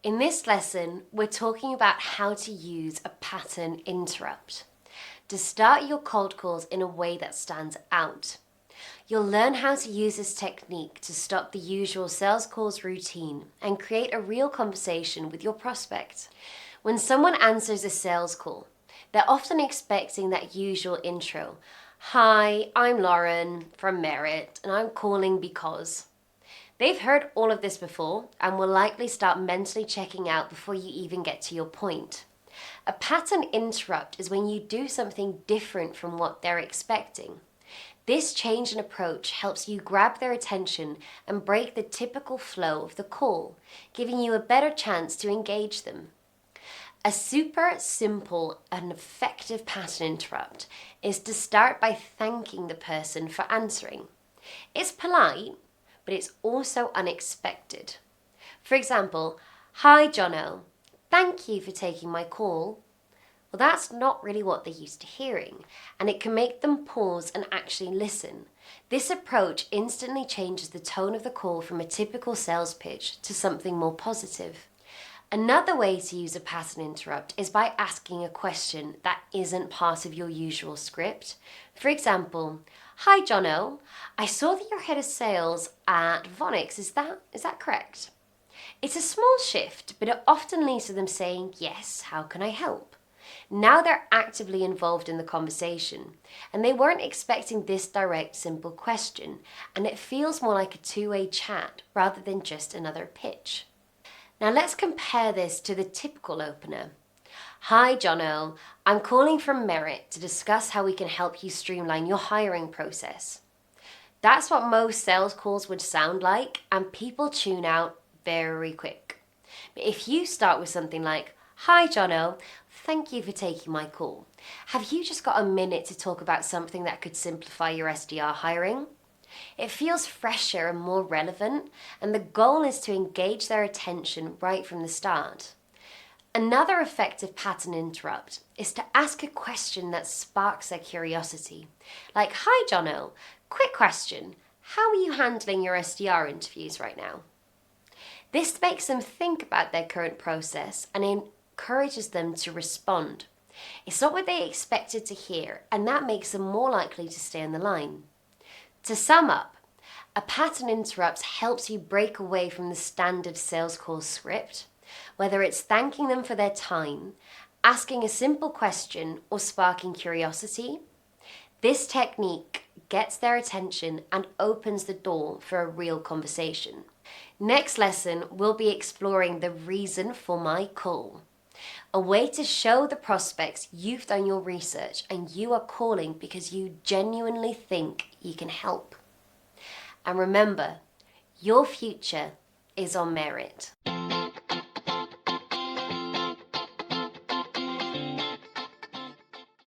In this lesson, we're talking about how to use a pattern interrupt to start your cold calls in a way that stands out. You'll learn how to use this technique to stop the usual sales calls routine and create a real conversation with your prospect. When someone answers a sales call, they're often expecting that usual intro. Hi, I'm Lauren from Merit and I'm calling because. They've heard all of this before and will likely start mentally checking out before you even get to your point. A pattern interrupt is when you do something different from what they're expecting. This change in approach helps you grab their attention and break the typical flow of the call, giving you a better chance to engage them. A super simple and effective pattern interrupt is to start by thanking the person for answering. It's polite, but it's also unexpected. For example, hi Jono, thank you for taking my call. Well, that's not really what they're used to hearing, and it can make them pause and actually listen. This approach instantly changes the tone of the call from a typical sales pitch to something more positive. Another way to use a pattern interrupt is by asking a question that isn't part of your usual script. For example, hi Jono, I saw that you're head of sales at Vonix, is that correct? It's a small shift, but it often leads to them saying, yes, how can I help? Now they're actively involved in the conversation, and they weren't expecting this direct, simple question, and it feels more like a two-way chat rather than just another pitch. Now let's compare this to the typical opener. Hi Jono, I'm calling from Merit to discuss how we can help you streamline your hiring process. That's what most sales calls would sound like, and people tune out very quick. But if you start with something like, hi Jono, thank you for taking my call. Have you just got a minute to talk about something that could simplify your SDR hiring? It feels fresher and more relevant, and the goal is to engage their attention right from the start. Another effective pattern interrupt is to ask a question that sparks their curiosity. Like, hi Jono, quick question, how are you handling your SDR interviews right now? This makes them think about their current process and encourages them to respond. It's not what they expected to hear, and that makes them more likely to stay on the line. To sum up, a pattern interrupt helps you break away from the standard sales call script, whether it's thanking them for their time, asking a simple question, or sparking curiosity. This technique gets their attention and opens the door for a real conversation. Next lesson, we'll be exploring the reason for my call, a way to show the prospects you've done your research and you are calling because you genuinely think you can help. And remember, your future is on Merit.